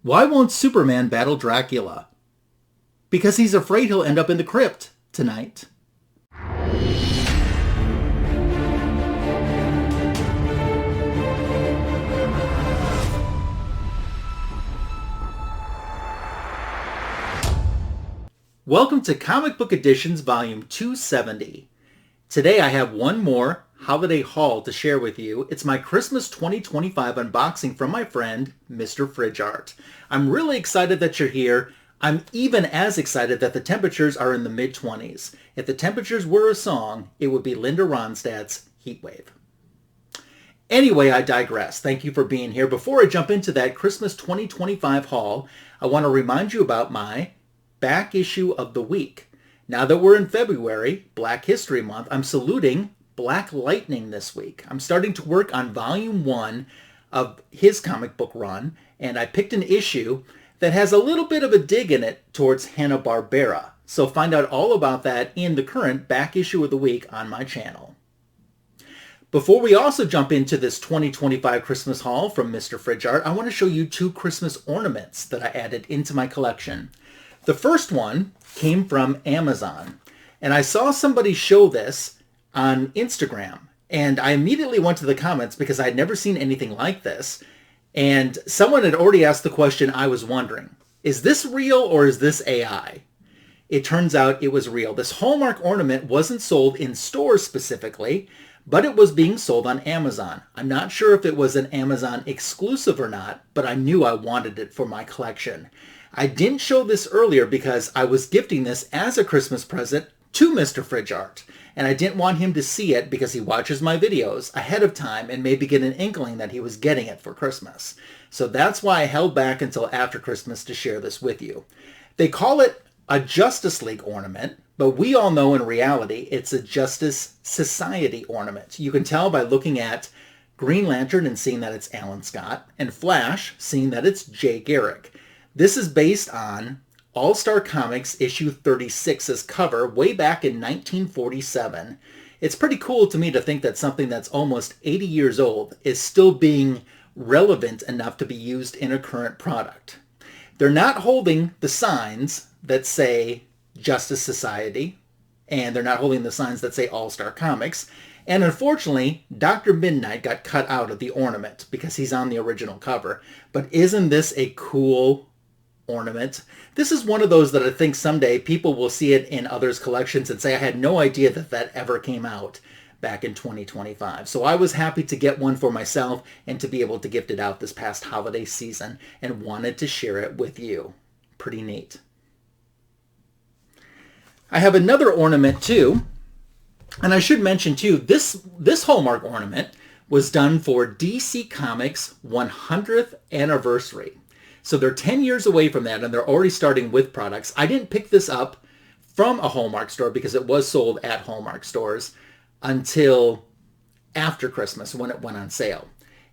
Why won't Superman battle Dracula? Because he's afraid he'll end up in the crypt tonight. Welcome to Comic Book Editions Volume 270. Today I have one more holiday haul to share with you. It's my Christmas 2025 unboxing from my friend, Mr. Fridge Art. I'm really excited that you're here. I'm even as excited that the temperatures are in the mid-20s. If the temperatures were a song, it would be Linda Ronstadt's Heatwave. Anyway, I digress. Thank you for being here. Before I jump into that Christmas 2025 haul, I want to remind you about my back issue of the week. Now that we're in February, Black History Month, I'm saluting Black Lightning this week. I'm starting to work on Volume 1 of his comic book run, and I picked an issue that has a little bit of a dig in it towards Hanna-Barbera. So find out all about that in the current back issue of the week on my channel. Before we also jump into this 2025 Christmas haul from Mr. Fridge Art, I want to show you two Christmas ornaments that I added into my collection. The first one came from Amazon, and I saw somebody show this on Instagram, and I immediately went to the comments because I had never seen anything like this, and someone had already asked the question I was wondering. Is this real or is this AI? It turns out it was real. This Hallmark ornament wasn't sold in stores specifically, but it was being sold on Amazon. I'm not sure if it was an Amazon exclusive or not, but I knew I wanted it for my collection. I didn't show this earlier because I was gifting this as a Christmas present to Mr. Fridge Art, and I didn't want him to see it because he watches my videos ahead of time and maybe get an inkling that he was getting it for Christmas. So that's why I held back until after Christmas to share this with you. They call it a Justice League ornament, but we all know in reality it's a Justice Society ornament. You can tell by looking at Green Lantern and seeing that it's Alan Scott, and Flash, seeing that it's Jay Garrick. This is based on All-Star Comics issue 36's cover way back in 1947. It's pretty cool to me to think that something that's almost 80 years old is still being relevant enough to be used in a current product. They're not holding the signs that say Justice Society, and they're not holding the signs that say All-Star Comics. And unfortunately, Dr. Midnite got cut out of the ornament because he's on the original cover. But isn't this a cool ornament? This is one of those that I think someday people will see it in others' collections and say, I had no idea that that ever came out back in 2025. So I was happy to get one for myself and to be able to gift it out this past holiday season and wanted to share it with you. Pretty neat. I have another ornament too, and I should mention too, this Hallmark ornament was done for DC Comics' 100th anniversary. So they're 10 years away from that, and they're already starting with products. I didn't pick this up from a Hallmark store because it was sold at Hallmark stores until after Christmas when it went on sale.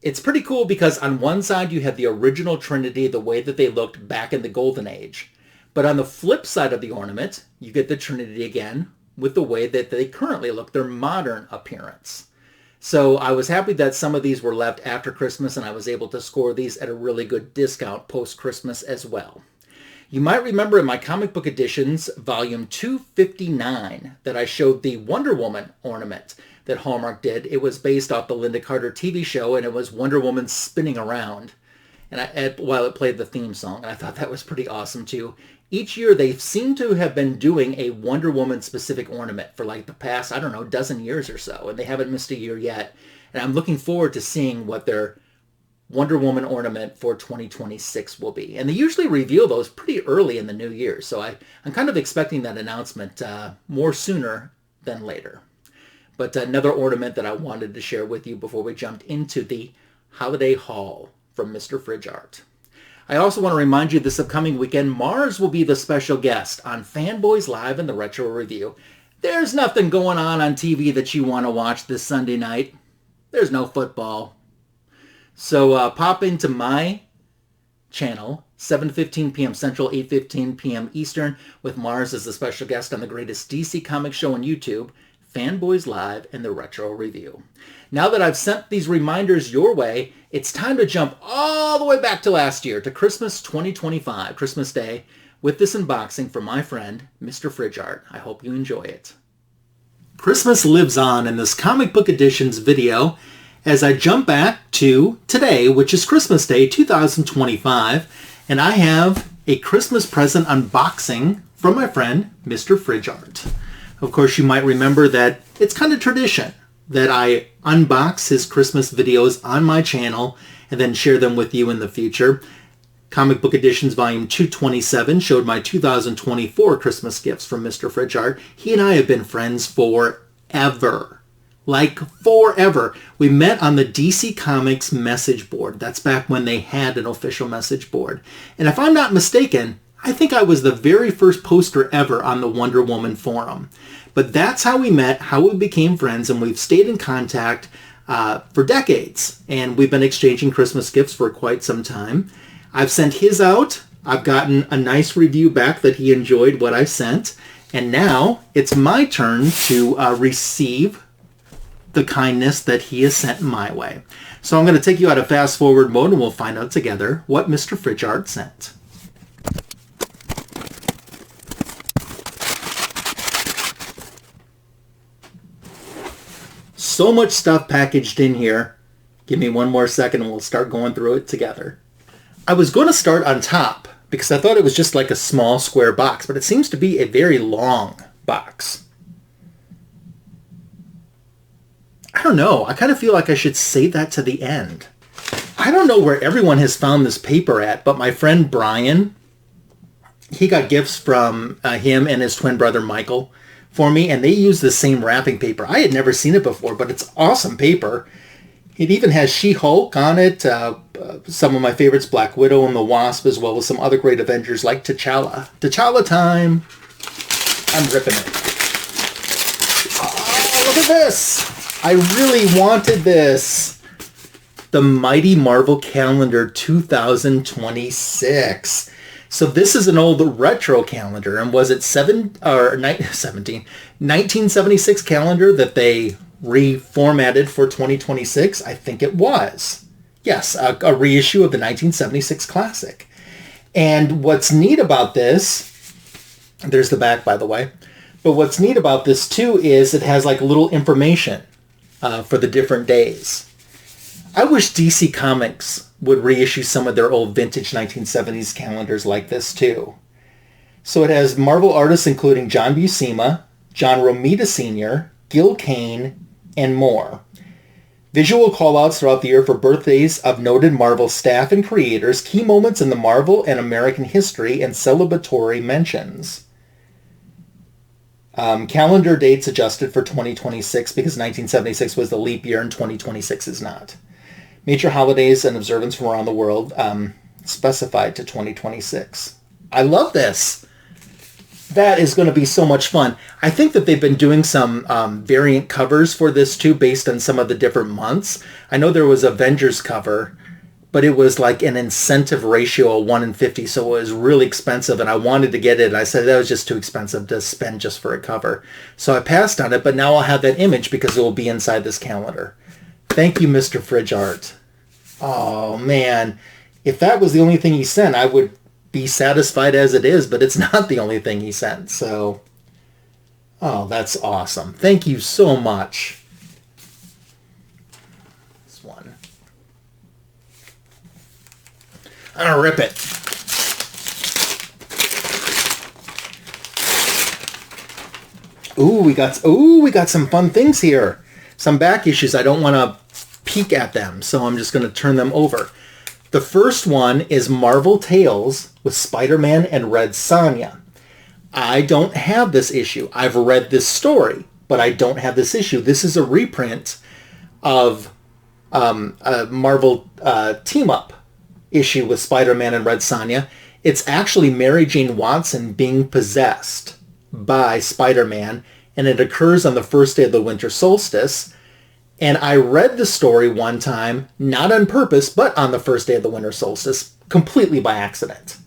It's pretty cool because on one side you have the original Trinity, the way that they looked back in the Golden Age. But on the flip side of the ornament, you get the Trinity again with the way that they currently look, their modern appearance. So I was happy that some of these were left after Christmas, and I was able to score these at a really good discount post-Christmas as well. You might remember in my comic book editions, volume 259, that I showed the Wonder Woman ornament that Hallmark did. It was based off the Linda Carter TV show, and it was Wonder Woman spinning around while it played the theme song. And I thought that was pretty awesome too. Each year they seem to have been doing a Wonder Woman specific ornament for like the past, I don't know, dozen years or so. And they haven't missed a year yet. And I'm looking forward to seeing what their Wonder Woman ornament for 2026 will be. And they usually reveal those pretty early in the new year. So I'm kind of expecting that announcement more sooner than later. But another ornament that I wanted to share with you before we jumped into the holiday haul from Mr. Fridge Art. I also want to remind you this upcoming weekend, Mars will be the special guest on Fanboys Live in the Retro Review. There's nothing going on TV that you want to watch this Sunday night. There's no football. So pop into my channel, 7:15 p.m. Central, 8:15 p.m. Eastern, with Mars as the special guest on the greatest DC comic show on YouTube, Fanboys Live, and the Retro Review. Now that I've sent these reminders your way, it's time to jump all the way back to last year, to Christmas 2025, Christmas Day, with this unboxing from my friend, Mr. Fridge Art. I hope you enjoy it. Christmas lives on in this comic book editions video as I jump back to today, which is Christmas Day 2025, and I have a Christmas present unboxing from my friend, Mr. Fridge Art. Of course, you might remember that it's kind of tradition that I unbox his Christmas videos on my channel and then share them with you in the future. Comic Book Editions Volume 227 showed my 2024 Christmas gifts from Mr. Fridge Art. He and I have been friends forever. Like forever. We met on the DC Comics message board. That's back when they had an official message board. And if I'm not mistaken, I think I was the very first poster ever on the Wonder Woman forum. But that's how we met, how we became friends, and we've stayed in contact for decades. And we've been exchanging Christmas gifts for quite some time. I've sent his out. I've gotten a nice review back that he enjoyed what I sent. And now it's my turn to receive the kindness that he has sent my way. So I'm going to take you out of fast forward mode and we'll find out together what Mr. Fridge Art sent. So much stuff packaged in here. Give me one more second and we'll start going through it together. I was going to start on top because I thought it was just like a small square box, but it seems to be a very long box. I don't know. I kind of feel like I should save that to the end. I don't know where everyone has found this paper at, but my friend Brian, he got gifts from him and his twin brother Michael for me, and they use the same wrapping paper. I had never seen it before, but it's awesome paper. It even has She-Hulk on it, some of my favorites, Black Widow and the Wasp, as well as some other great Avengers like T'Challa. T'Challa time! I'm ripping it. Oh, look at this! I really wanted this. The Mighty Marvel Calendar 2026. So this is an old retro calendar, and was it 1976 calendar that they reformatted for 2026? I think it was. Yes, a reissue of the 1976 classic. And what's neat about this, there's the back, by the way, but what's neat about this too is it has like little information for the different days. I wish DC Comics would reissue some of their old vintage 1970s calendars like this too. So it has Marvel artists including John Buscema, John Romita Sr., Gil Kane, and more. Visual callouts throughout the year for birthdays of noted Marvel staff and creators, key moments in the Marvel and American history, and celebratory mentions. Calendar dates adjusted for 2026 because 1976 was the leap year and 2026 is not. Major holidays and observance from around the world specified to 2026. I love this. That is going to be so much fun. I think that they've been doing some variant covers for this too based on some of the different months. I know there was Avengers cover, but it was like an incentive ratio of 1 in 50, so it was really expensive, and I wanted to get it, and I said that was just too expensive to spend just for a cover. So I passed on it, but now I'll have that image because it will be inside this calendar. Thank you, Mr. Fridge Art. Oh, man. If that was the only thing he sent, I would be satisfied as it is, but it's not the only thing he sent, so... Oh, that's awesome. Thank you so much. This one. I'm gonna rip it. We got some fun things here. Some back issues. I don't want to peek at them, so I'm just going to turn them over. The first one is Marvel Tales with Spider-Man and Red Sonja. I don't have this issue. I've read this story, but I don't have this issue. This is a reprint of a Marvel team-up issue with Spider-Man and Red Sonja. It's actually Mary Jane Watson being possessed by Spider-Man, and it occurs on the first day of the winter solstice. And I read the story one time, not on purpose, but on the first day of the winter solstice, completely by accident.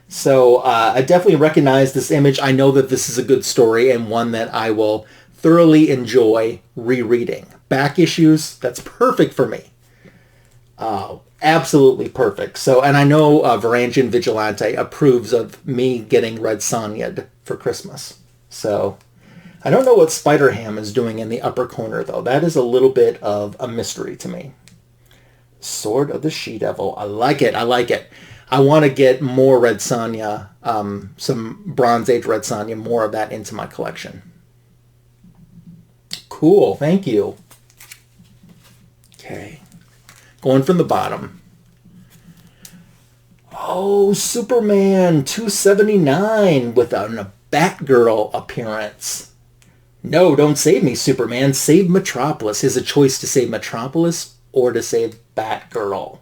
So I definitely recognize this image. I know that this is a good story and one that I will thoroughly enjoy rereading. Back issues, that's perfect for me. Absolutely perfect. So, and I know Varangian Vigilante approves of me getting Red Sonja'd for Christmas. So, I don't know what Spider-Ham is doing in the upper corner, though. That is a little bit of a mystery to me. Sword of the She-Devil. I like it. I like it. I want to get more Red Sonja, some Bronze Age Red Sonja, more of that into my collection. Cool. Thank you. Okay. Going from the bottom. Oh, Superman 279 with a Batgirl appearance. No, don't save me, Superman. Save Metropolis. Is a choice to save Metropolis or to save Batgirl.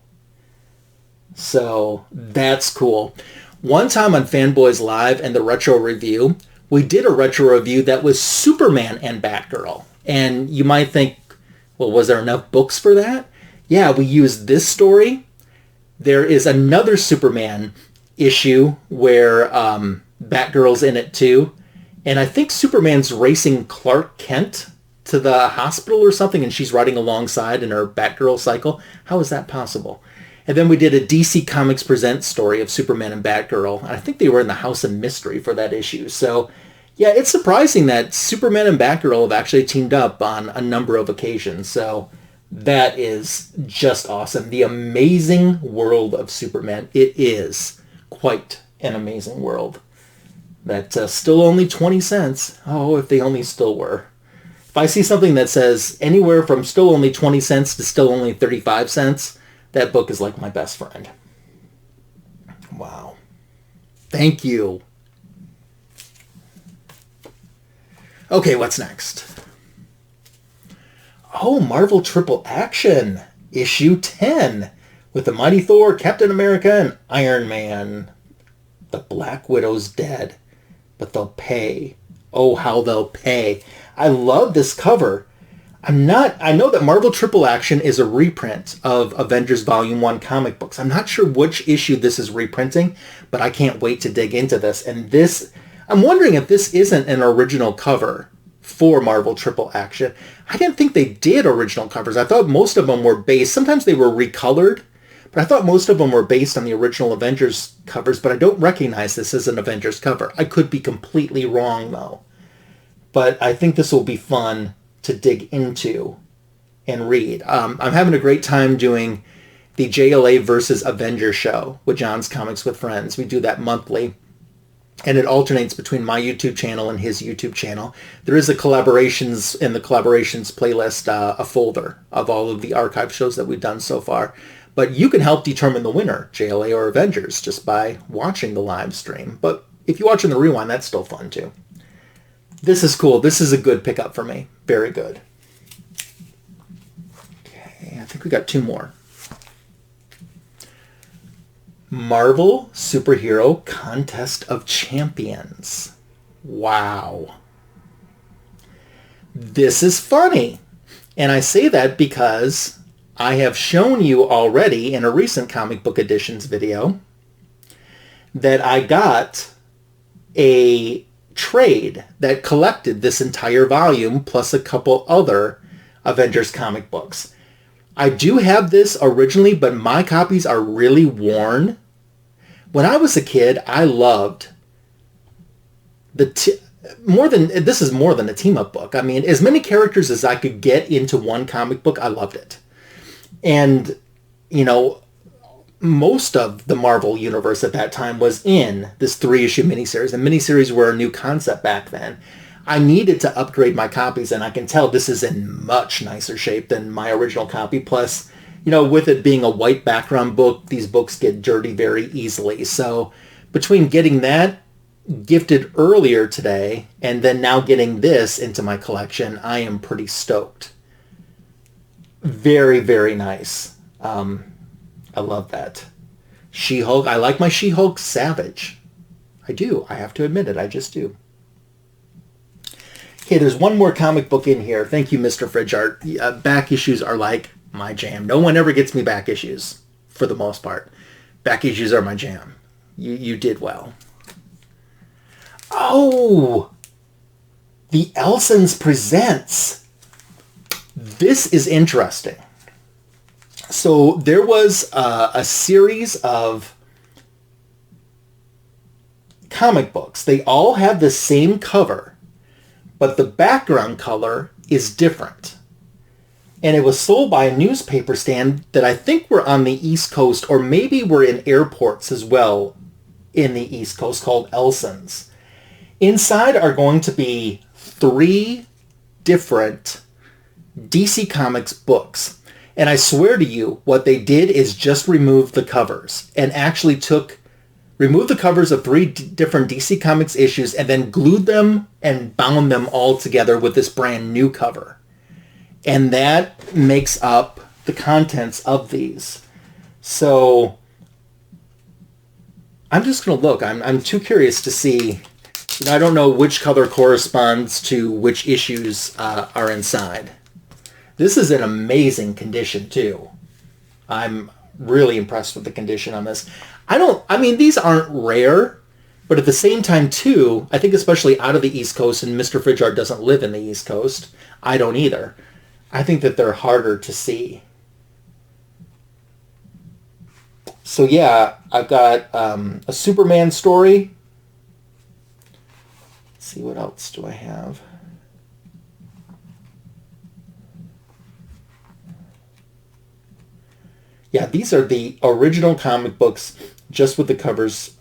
So that's cool. One time on Fanboys Live and the Retro Review, we did a retro review that was Superman and Batgirl. And you might think, well, was there enough books for that? Yeah, we used this story. There is another Superman issue where Batgirl's in it too. And I think Superman's racing Clark Kent to the hospital or something, and she's riding alongside in her Batgirl cycle. How is that possible? And then we did a DC Comics Presents story of Superman and Batgirl. I think they were in the House of Mystery for that issue. So, yeah, it's surprising that Superman and Batgirl have actually teamed up on a number of occasions. So that is just awesome. The amazing world of Superman. It is quite an amazing world. That's still only 20 cents. Oh, if they only still were. If I see something that says anywhere from still only 20 cents to still only 35 cents, that book is like my best friend. Wow. Thank you. Okay, what's next? Oh, Marvel Triple Action, issue 10, with the Mighty Thor, Captain America, and Iron Man. The Black Widow's dead, but they'll pay. Oh, how they'll pay. I love this cover. I know that Marvel Triple Action is a reprint of Avengers Volume 1 comic books. I'm not sure which issue this is reprinting, but I can't wait to dig into this. And this, I'm wondering if this isn't an original cover for Marvel Triple Action. I didn't think they did original covers. I thought most of them were based, sometimes they were recolored, but I thought most of them were based on the original Avengers covers, but I don't recognize this as an Avengers cover. I could be completely wrong, though. But I think this will be fun to dig into and read. I'm having a great time doing the JLA versus Avengers show with John's Comics with Friends. We do that monthly, and it alternates between my YouTube channel and his YouTube channel. There is a collaborations in the collaborations playlist, a folder of all of the archive shows that we've done so far. But you can help determine the winner, JLA or Avengers, just by watching the live stream. But if you watch in the rewind, that's still fun too. This is cool. This is a good pickup for me. Very good. Okay, I think we got two more. Marvel Superhero Contest of Champions. Wow. This is funny. And I say that because I have shown you already in a recent Comic Book Editions video that I got a trade that collected this entire volume plus a couple other Avengers comic books. I do have this originally, but my copies are really worn. When I was a kid, I loved this is more than a team-up book. I mean, as many characters as I could get into one comic book, I loved it. And, you know, most of the Marvel universe at that time was in this 3-issue miniseries. And miniseries were a new concept back then. I needed to upgrade my copies, and I can tell this is in much nicer shape than my original copy. Plus, you know, with it being a white background book, these books get dirty very easily. So between getting that gifted earlier today and then now getting this into my collection, I am pretty stoked. Very, very nice. I love that. She-Hulk. I like my She-Hulk Savage. I do. I have to admit it. I just do. Okay, there's one more comic book in here. Thank you, Mr. Fridge Art. Back issues are like my jam. No one ever gets me back issues, for the most part. Back issues are my jam. You did well. Oh! The Elsons Presents. This is interesting. So there was a series of comic books. They all have the same cover, but the background color is different. And it was sold by a newspaper stand that I think were on the East Coast, or maybe were in airports as well in the East Coast, called Elson's. Inside are going to be 3 different DC Comics books. And I swear to you, what they did is just remove the covers and actually removed the covers of 3 different DC Comics issues and then glued them and bound them all together with this brand new cover. And that makes up the contents of these. So I'm just going to look. I'm too curious to see. I don't know which color corresponds to which issues are inside. This is in amazing condition too. I'm really impressed with the condition on this. These aren't rare, but at the same time too, I think especially out of the East Coast, and Mr. Fridgeart doesn't live in the East Coast. I don't either. I think that they're harder to see. So yeah, I've got a Superman story. Let's see, what else do I have? Yeah, these are the original comic books, just with the covers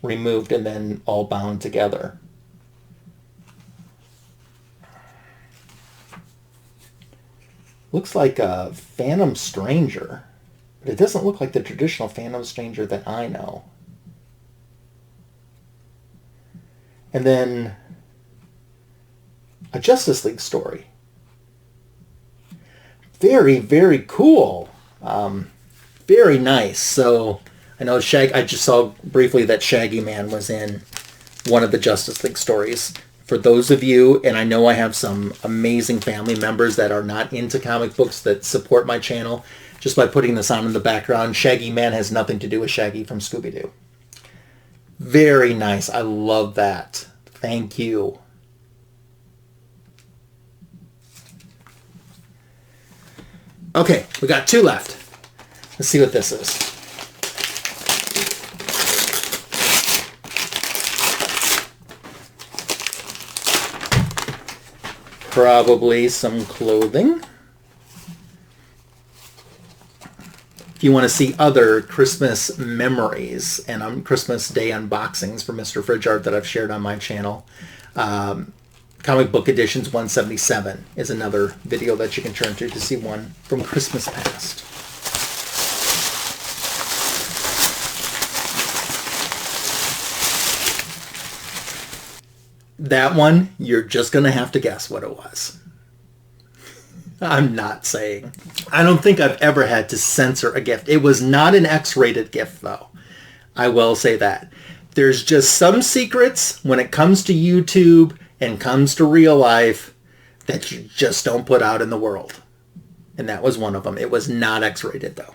removed and then all bound together. Looks like a Phantom Stranger, but it doesn't look like the traditional Phantom Stranger that I know. And then a Justice League story. Very, very cool. Very nice. So I know I just saw briefly that Shaggy Man was in one of the Justice League stories. For those of you, and I know I have some amazing family members that are not into comic books that support my channel, just by putting this on in the background, Shaggy Man has nothing to do with Shaggy from Scooby-Doo. Very nice. I love that. Thank you. Okay, we got 2 left. Let's see what this is. Probably some clothing. If you want to see other Christmas memories and Christmas Day unboxings for Mr. Fridgeart that I've shared on my channel, Comic Book Editions 177 is another video that you can turn to see one from Christmas past. That one, you're just going to have to guess what it was. I'm not saying. I don't think I've ever had to censor a gift. It was not an X-rated gift, though. I will say that. There's just some secrets when it comes to YouTube and comes to real life that you just don't put out in the world. And that was one of them. It was not X-rated, though.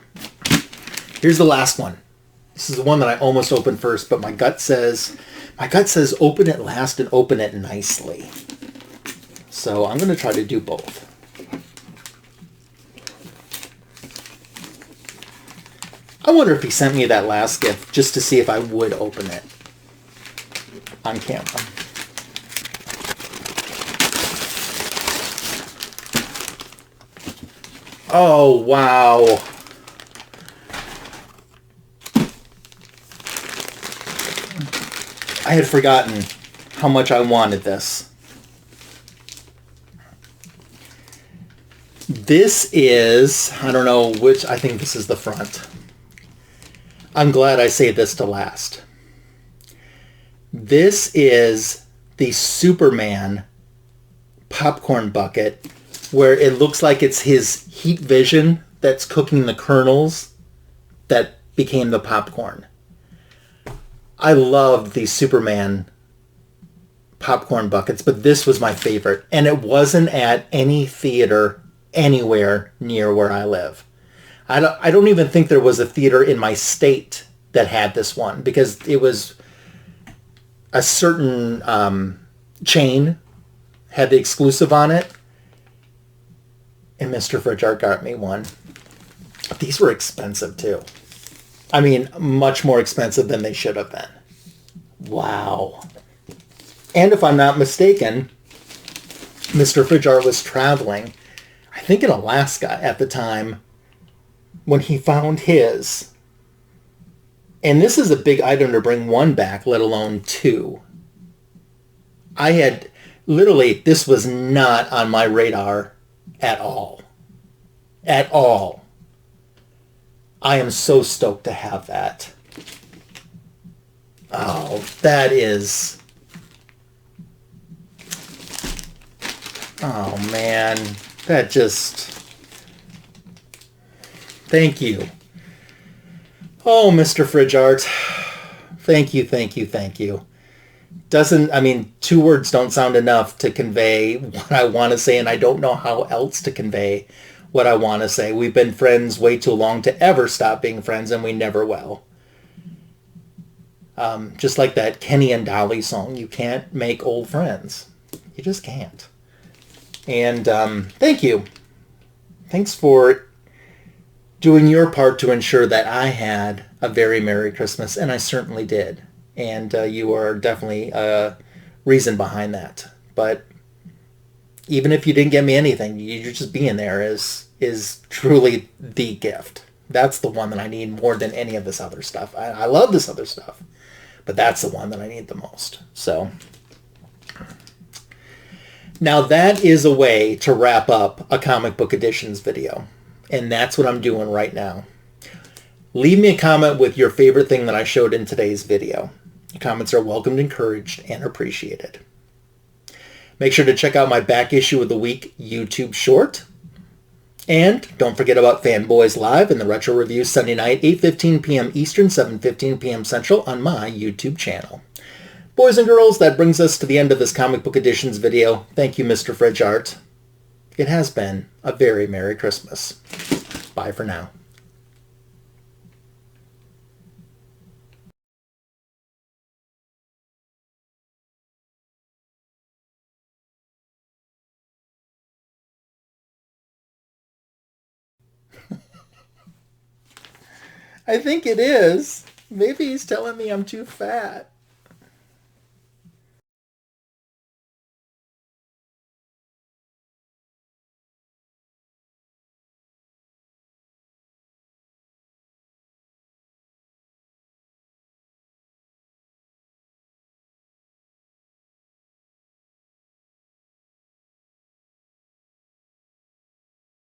Here's the last one. This is the one that I almost opened first, but my gut says open it last and open it nicely. So I'm going to try to do both. I wonder if he sent me that last gift just to see if I would open it on camera. Oh, wow. I had forgotten how much I wanted this. This is, I don't know which, I think this is the front. I'm glad I saved this to last. This is the Superman popcorn bucket where it looks like it's his heat vision that's cooking the kernels that became the popcorn. I loved these Superman popcorn buckets, but this was my favorite. And it wasn't at any theater anywhere near where I live. I don't even think there was a theater in my state that had this one, because it was a certain, chain had the exclusive on it. And Mr. Fridge Art got me one. These were expensive too. I mean, much more expensive than they should have been. Wow. And if I'm not mistaken, Mr. Fridge Art was traveling, I think in Alaska at the time, when he found his. And this is a big item to bring one back, let alone two. I had, literally, this was not on my radar at all. At all. I am so stoked to have that. Oh, that is... Oh, man. That just... Thank you. Oh, Mr. Fridge Art. Thank you, thank you, thank you. I mean, 2 words don't sound enough to convey what I want to say, and I don't know how else to convey what I want to say. We've been friends way too long to ever stop being friends, and we never will. Just like that Kenny and Dolly song, you can't make old friends. You just can't. And thank you. Thanks for doing your part to ensure that I had a very Merry Christmas, and I certainly did. And you are definitely a reason behind that. But even if you didn't get me anything, you just being there is truly the gift. That's the one that I need more than any of this other stuff. I love this other stuff, but that's the one that I need the most. So now that is a way to wrap up a comic book editions video. And that's what I'm doing right now. Leave me a comment with your favorite thing that I showed in today's video. Your comments are welcomed, encouraged, and appreciated. Make sure to check out my back issue of the week YouTube short. And don't forget about Fanboys Live and the Retro Review Sunday night, 8:15 p.m. Eastern, 7:15 p.m. Central on my YouTube channel. Boys and girls, that brings us to the end of this comic book editions video. Thank you, Mr. Fridge Art. It has been a very Merry Christmas. Bye for now. I think it is. Maybe he's telling me I'm too fat.